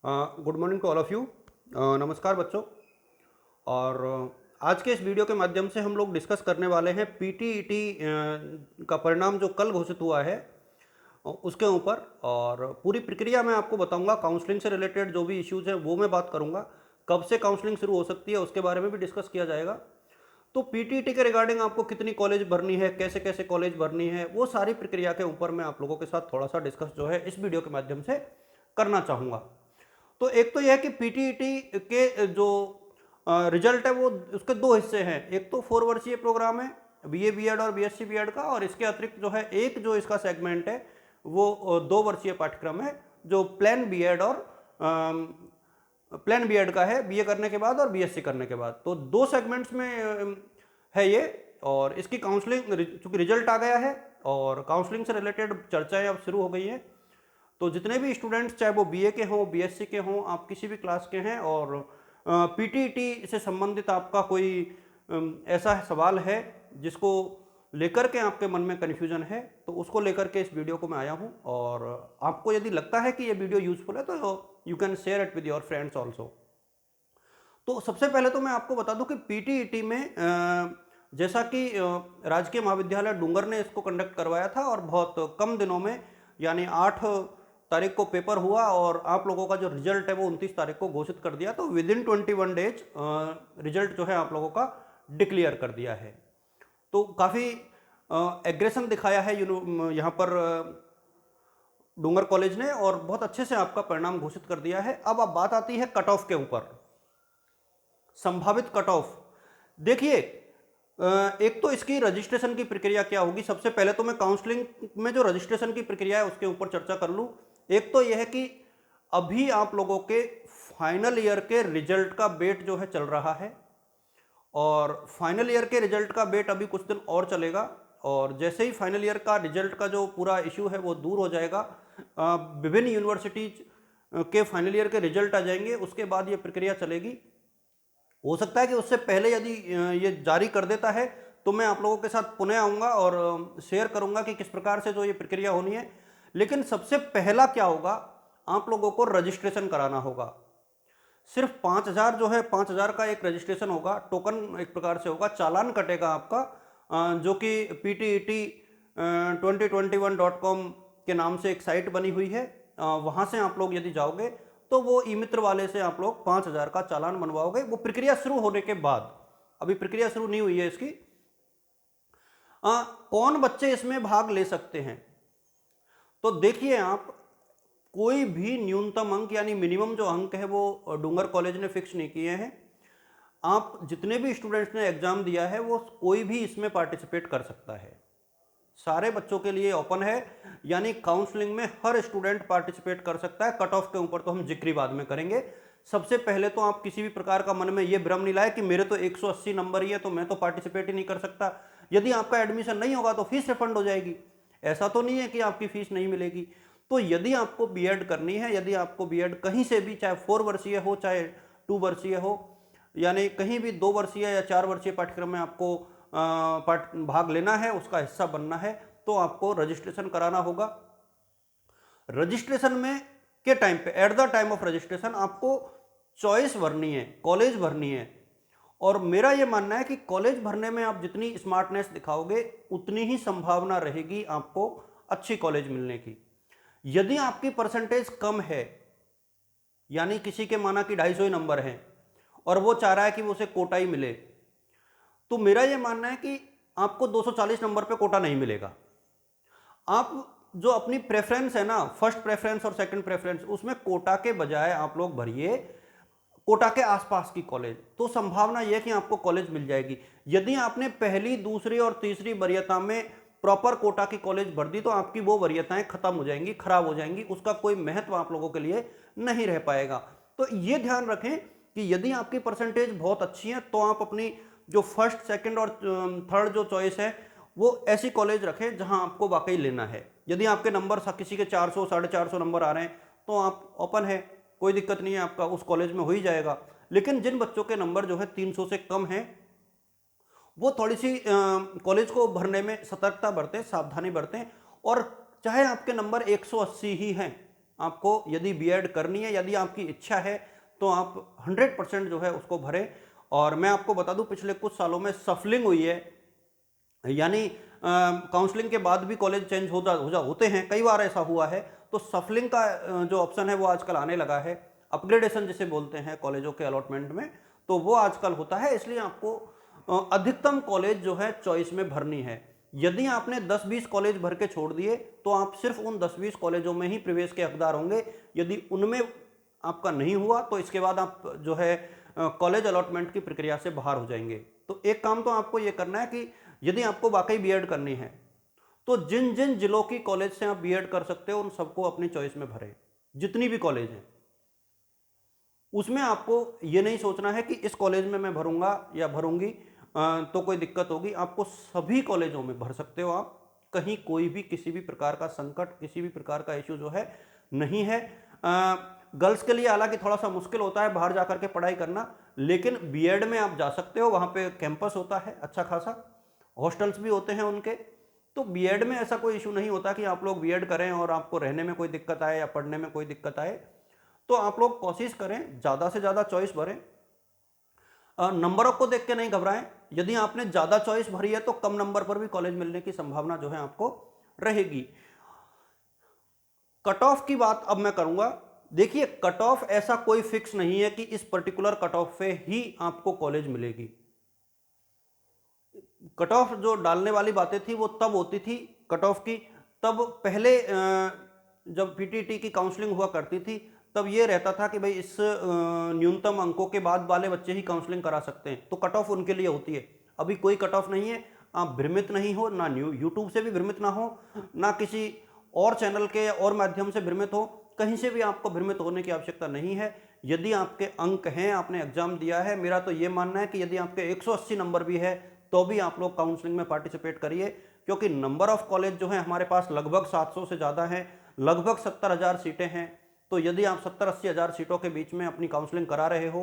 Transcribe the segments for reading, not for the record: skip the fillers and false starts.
Good morning to all of you. नमस्कार बच्चों। और आज के इस वीडियो के माध्यम से हम लोग डिस्कस करने वाले हैं पीटीईटी का परिणाम जो कल घोषित हुआ है उसके ऊपर। और पूरी प्रक्रिया मैं आपको बताऊंगा। काउंसलिंग से रिलेटेड जो भी इश्यूज़ हैं वो मैं बात करूंगा। कब से काउंसलिंग शुरू हो सकती है उसके बारे में भी डिस्कस किया जाएगा। तो पीटीईटी के रिगार्डिंग आपको कितनी कॉलेज भरनी है, कैसे कैसे कॉलेज भरनी है, वो सारी प्रक्रिया के ऊपर मैं आप लोगों के साथ थोड़ा सा डिस्कस जो है इस वीडियो के माध्यम से करना चाहूँगा। तो एक तो यह है कि पीटीईटी के जो रिजल्ट है वो उसके दो हिस्से हैं। एक तो 4 वर्षीय प्रोग्राम है बीए बीएड और बीएससी बीएड का, और इसके अतिरिक्त जो है एक जो इसका सेगमेंट है वो 2 वर्षीय पाठ्यक्रम है जो प्लान बीएड और प्लान बीएड का है, बीए करने के बाद और बीएससी करने के बाद। तो दो सेगमेंट्स में है ये। और इसकी काउंसलिंग चूंकि रिजल्ट आ गया है और काउंसलिंग से रिलेटेड चर्चाएं अब शुरू हो गई हैं। तो जितने भी स्टूडेंट्स चाहे वो बीए के हों, बीएससी के हों, आप किसी भी क्लास के हैं और पीटीईटी से संबंधित आपका कोई ऐसा सवाल है जिसको लेकर के आपके मन में कन्फ्यूजन है, तो उसको लेकर के इस वीडियो को मैं आया हूं। और आपको यदि लगता है कि ये वीडियो यूजफुल है तो you can share it with your friends also. तो सबसे पहले तो मैं आपको बता दूं कि पीटीईटी में जैसा कि राजकीय महाविद्यालय डूंगर ने इसको कंडक्ट करवाया था और बहुत कम दिनों में यानी 8 तारीख को पेपर हुआ और आप लोगों का जो रिजल्ट है वो 29 तारीख को घोषित कर दिया। तो विद इन 21 डेज रिजल्ट जो है आप लोगों का डिक्लेयर कर दिया है। तो काफ़ी एग्रेशन दिखाया है यहाँ पर डूंगर कॉलेज ने और बहुत अच्छे से आपका परिणाम घोषित कर दिया है। अब बात आती है कट ऑफ के ऊपर, संभावित कट ऑफ। देखिए, एक तो इसकी रजिस्ट्रेशन की प्रक्रिया क्या होगी। सबसे पहले तो मैं काउंसलिंग में जो रजिस्ट्रेशन की प्रक्रिया है उसके ऊपर चर्चा कर लूँ। एक तो यह है कि अभी आप लोगों के फाइनल ईयर के रिजल्ट का वेट जो है चल रहा है और फाइनल ईयर के रिजल्ट का वेट अभी कुछ दिन और चलेगा। और जैसे ही फाइनल ईयर का रिजल्ट का जो पूरा इश्यू है वो दूर हो जाएगा, विभिन्न यूनिवर्सिटीज के फाइनल ईयर के रिजल्ट आ जाएंगे, उसके बाद ये प्रक्रिया चलेगी। हो सकता है कि उससे पहले यदि ये जारी कर देता है तो मैं आप लोगों के साथ पुनः आऊँगा और शेयर करूँगा कि किस प्रकार से जो ये प्रक्रिया होनी है। लेकिन सबसे पहला क्या होगा, आप लोगों को रजिस्ट्रेशन कराना होगा। सिर्फ 5,000 जो है 5,000 का एक रजिस्ट्रेशन होगा, टोकन एक प्रकार से होगा, चालान कटेगा आपका, जो कि ptet2021.com के नाम से एक साइट बनी हुई है। वहाँ से आप लोग यदि जाओगे तो वो ई मित्र वाले से आप लोग 5,000 का चालान बनवाओगे। वो प्रक्रिया शुरू होने के बाद, अभी प्रक्रिया शुरू नहीं हुई है इसकी। कौन बच्चे इसमें भाग ले सकते हैं, तो देखिए आप, कोई भी न्यूनतम अंक यानी मिनिमम जो अंक है वो डूंगर कॉलेज ने फिक्स नहीं किए हैं। आप जितने भी स्टूडेंट्स ने एग्जाम दिया है वो कोई भी इसमें पार्टिसिपेट कर सकता है, सारे बच्चों के लिए ओपन है। यानी काउंसलिंग में हर स्टूडेंट पार्टिसिपेट कर सकता है। कट ऑफ के ऊपर तो हम जिक्र बाद में करेंगे। सबसे पहले तो आप किसी भी प्रकार का मन में ये भ्रम नहीं लाए कि मेरे तो 180 नंबर ही है तो मैं तो पार्टिसिपेट ही नहीं कर सकता। यदि आपका एडमिशन नहीं होगा तो फीस रिफंड हो जाएगी। ऐसा तो नहीं है कि आपकी फीस नहीं मिलेगी। तो यदि आपको बीएड करनी है, यदि आपको बीएड कहीं से भी, चाहे 4 वर्षीय हो चाहे 2 वर्षीय हो, यानी कहीं भी 2 वर्षीय या 4 वर्षीय पाठ्यक्रम में आपको भाग लेना है, उसका हिस्सा बनना है, तो आपको रजिस्ट्रेशन कराना होगा। रजिस्ट्रेशन में के टाइम पे, at the time of registration, आपको चॉइस भरनी है, कॉलेज भरनी है। और मेरा यह मानना है कि कॉलेज भरने में आप जितनी स्मार्टनेस दिखाओगे उतनी ही संभावना रहेगी आपको अच्छी कॉलेज मिलने की। यदि आपकी परसेंटेज कम है, यानी किसी के माना कि 250 नंबर हैं और वो चाह रहा है कि वो उसे कोटा ही मिले, तो मेरा यह मानना है कि आपको 240 नंबर पे कोटा नहीं मिलेगा। आप जो अपनी प्रेफरेंस है ना, फर्स्ट प्रेफरेंस और सेकंड प्रेफरेंस, उसमें कोटा के बजाय आप लोग भरिए कोटा के आसपास की कॉलेज, तो संभावना यह कि आपको कॉलेज मिल जाएगी। यदि आपने पहली, दूसरी और तीसरी वरीयता में प्रॉपर कोटा की कॉलेज भर दी तो आपकी वो वरीयताएं खत्म हो जाएंगी, खराब हो जाएंगी, उसका कोई महत्व आप लोगों के लिए नहीं रह पाएगा। तो ये ध्यान रखें कि यदि आपकी परसेंटेज बहुत अच्छी है तो आप अपनी जो फर्स्ट, सेकंड और थर्ड जो चॉइस है वो ऐसी कॉलेज रखें जहां आपको वाकई लेना है। यदि आपके नंबर किसी के 400, 450 नंबर आ रहे हैं तो आप ओपन है, कोई दिक्कत नहीं है, आपका उस कॉलेज में हो ही जाएगा। लेकिन जिन बच्चों के नंबर जो है 300 से कम है, वो थोड़ी सी कॉलेज को भरने में सतर्कता बरतें, सावधानी बरतें। और चाहे आपके नंबर 180 ही हैं, आपको यदि बीएड करनी है, यदि आपकी इच्छा है तो आप 100% जो है उसको भरें। और मैं आपको बता दूं, पिछले कुछ सालों में सफलिंग हुई है, यानी काउंसलिंग के बाद भी कॉलेज चेंज होते हैं, कई बार ऐसा हुआ है। तो सफलिंग का जो ऑप्शन है वो आजकल आने लगा है, अपग्रेडेशन जिसे बोलते हैं कॉलेजों के अलॉटमेंट में, तो वो आजकल होता है। इसलिए आपको अधिकतम कॉलेज जो है चॉइस में भरनी है। यदि आपने 10-20 कॉलेज भर के छोड़ दिए तो आप सिर्फ उन 10-20 कॉलेजों में ही प्रवेश के हकदार होंगे। यदि उनमें आपका नहीं हुआ तो इसके बाद आप जो है कॉलेज अलॉटमेंट की प्रक्रिया से बाहर हो जाएंगे। तो एक काम तो आपको ये करना है कि यदि आपको वाकई बीएड करनी है तो जिन जिन जिलों की कॉलेज से आप बीएड कर सकते हो उन सबको अपनी चॉइस में भरें। जितनी भी कॉलेज हैं उसमें आपको ये नहीं सोचना है कि इस कॉलेज में मैं भरूंगा या भरूंगी तो कोई दिक्कत होगी। आपको सभी कॉलेजों में भर सकते हो आप, कहीं कोई भी किसी भी प्रकार का संकट, किसी भी प्रकार का इश्यू जो है नहीं है। गर्ल्स के लिए हालांकि थोड़ा सा मुश्किल होता है बाहर जाकर के पढ़ाई करना, लेकिन बीएड में आप जा सकते हो, वहाँ पे कैंपस होता है अच्छा खासा, हॉस्टल्स भी होते हैं उनके। तो बीएड में ऐसा कोई इशू नहीं होता कि आप लोग बीएड करें और आपको रहने में कोई दिक्कत आए या पढ़ने में कोई दिक्कत आए। तो आप लोग कोशिश करें, ज़्यादा से ज़्यादा चॉइस भरें, नंबरों को देख के नहीं घबराएं। यदि आपने ज़्यादा चॉइस भरी है तो कम नंबर पर भी कॉलेज मिलने की संभावना जो है आपको रहेगी। कट ऑफ की बात अब मैं करूंगा। देखिए, कट ऑफ ऐसा कोई फिक्स नहीं है कि इस पर्टिकुलर कट ऑफ पे ही आपको कॉलेज मिलेगी। कट ऑफ जो डालने वाली बातें थी वो तब होती थी कट ऑफ की, तब पहले जब पीटीटी की काउंसलिंग हुआ करती थी तब ये रहता था कि भाई इस न्यूनतम अंकों के बाद वाले बच्चे ही काउंसलिंग करा सकते हैं, तो कट ऑफ उनके लिए होती है। अभी कोई कट ऑफ नहीं है, आप भ्रमित नहीं हो, ना यूट्यूब से भी भ्रमित ना हो, ना किसी और चैनल के और माध्यम से भ्रमित हो, कहीं से भी आपको भ्रमित होने की आवश्यकता नहीं है। यदि आपके अंक हैं, आपने एग्जाम दिया है, मेरा तो ये मानना है कि यदि आपके 180 नंबर भी है तो भी आप लोग काउंसलिंग में पार्टिसिपेट करिए, क्योंकि नंबर ऑफ कॉलेज जो है हमारे पास लगभग 700 से ज़्यादा है, लगभग 70,000 सीटें हैं। तो यदि आप 70-80 हज़ार सीटों के बीच में अपनी काउंसलिंग करा रहे हो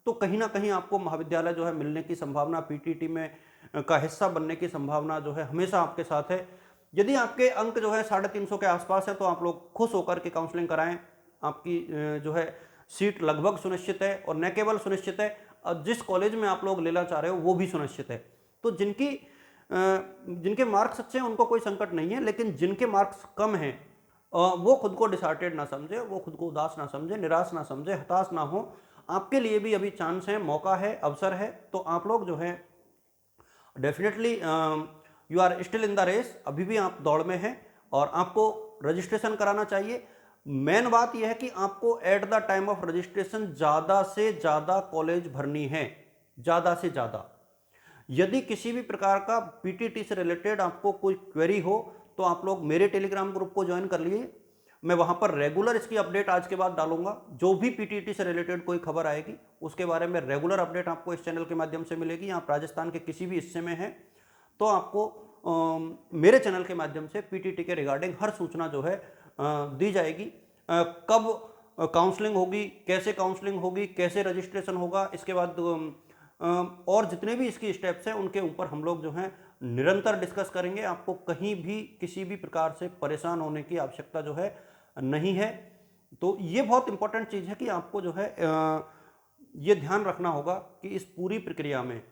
तो कहीं ना कहीं आपको महाविद्यालय जो है मिलने की संभावना, पीटीटी में का हिस्सा बनने की संभावना जो है हमेशा आपके साथ है। यदि आपके अंक जो है 350 के आसपास है तो आप लोग खुश होकर के काउंसलिंग कराएं, आपकी जो है सीट लगभग सुनिश्चित है, और न केवल सुनिश्चित है, जिस कॉलेज में आप लोग लेना चाह रहे हो वो भी सुनिश्चित है। तो जिनके मार्क्स अच्छे हैं उनको कोई संकट नहीं है, लेकिन जिनके मार्क्स कम हैं वो खुद को डिसहार्टेड ना समझे, वो खुद को उदास ना समझे, निराश ना समझे, हताश ना हो। आपके लिए भी अभी चांस है, मौका है, अवसर है। तो आप लोग जो है definitely you are still in the race, अभी भी आप दौड़ में हैं और आपको रजिस्ट्रेशन कराना चाहिए। मेन बात यह है कि आपको at the time of registration ज़्यादा से ज़्यादा कॉलेज भरनी है, ज़्यादा से ज़्यादा। यदि किसी भी प्रकार का पीटीटी से रिलेटेड आपको कोई क्वेरी हो तो आप लोग मेरे टेलीग्राम ग्रुप को ज्वाइन कर लिए, मैं वहां पर रेगुलर इसकी अपडेट आज के बाद डालूंगा। जो भी पीटीटी से रिलेटेड कोई खबर आएगी उसके बारे में रेगुलर अपडेट आपको इस चैनल के माध्यम से मिलेगी। आप राजस्थान के किसी भी हिस्से में हैं तो आपको मेरे चैनल के माध्यम से पीटीटी के रिगार्डिंग हर सूचना जो है दी जाएगी। कब काउंसलिंग होगी, कैसे काउंसलिंग होगी, कैसे रजिस्ट्रेशन होगा, इसके बाद और जितने भी इसकी स्टेप्स हैं उनके ऊपर हम लोग जो हैं निरंतर डिस्कस करेंगे। आपको कहीं भी किसी भी प्रकार से परेशान होने की आवश्यकता जो है नहीं है। तो ये बहुत इंपॉर्टेंट चीज़ है कि आपको जो है ये ध्यान रखना होगा कि इस पूरी प्रक्रिया में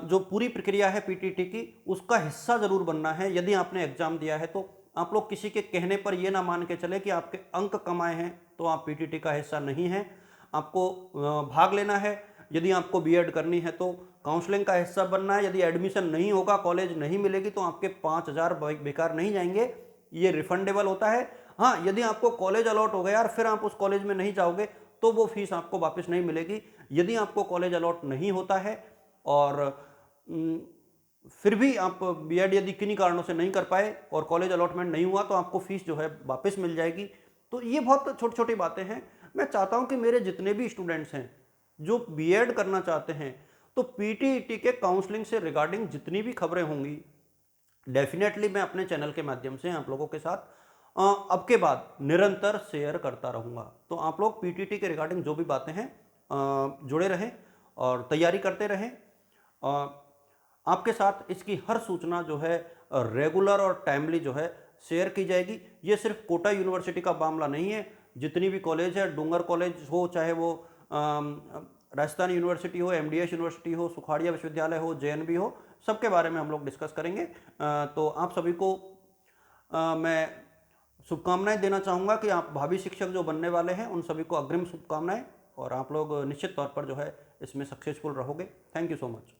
जो पूरी प्रक्रिया है पीटीटी की उसका हिस्सा जरूर बनना है। यदि आपने एग्जाम दिया है तो आप लोग किसी के कहने पर यह ना मान के चले कि आपके अंक कम आए हैं तो आप पीटीटी का हिस्सा नहीं है। आपको भाग लेना है। यदि आपको बीएड करनी है तो काउंसलिंग का हिस्सा बनना है। यदि एडमिशन नहीं होगा, कॉलेज नहीं मिलेगी तो आपके 5,000 बेकार नहीं जाएंगे, ये रिफंडेबल होता है। हाँ, यदि आपको कॉलेज अलॉट हो गया और फिर आप उस कॉलेज में नहीं जाओगे तो वो फीस आपको वापस नहीं मिलेगी। यदि आपको कॉलेज अलॉट नहीं होता है और फिर भी आप बीएड यदि किन्हीं कारणों से नहीं कर पाए और कॉलेज अलॉटमेंट नहीं हुआ तो आपको फीस जो है वापस मिल जाएगी। तो ये बहुत छोटी छोटी बातें हैं। मैं चाहता हूं कि मेरे जितने भी स्टूडेंट्स हैं जो बीएड करना चाहते हैं तो पीटीईटी के काउंसलिंग से रिगार्डिंग जितनी भी खबरें होंगी डेफिनेटली मैं अपने चैनल के माध्यम से आप लोगों के साथ अब के बाद निरंतर शेयर करता रहूँगा। तो आप लोग पीटीटी के रिगार्डिंग जो भी बातें हैं जुड़े रहें और तैयारी करते रहें। आपके साथ इसकी हर सूचना जो है रेगुलर और टाइमली जो है शेयर की जाएगी। ये सिर्फ कोटा यूनिवर्सिटी का मामला नहीं है, जितनी भी कॉलेज है, डूंगर कॉलेज हो, चाहे वो राजस्थान यूनिवर्सिटी हो, एमडीएस यूनिवर्सिटी हो, सुखाड़िया विश्वविद्यालय हो, जेएनबी हो, सबके बारे में हम लोग डिस्कस करेंगे। तो आप सभी को मैं शुभकामनाएं देना चाहूँगा कि आप भावी शिक्षक जो बनने वाले हैं उन सभी को अग्रिम शुभकामनाएं, और आप लोग निश्चित तौर पर जो है इसमें सक्सेसफुल रहोगे। Thank you so much.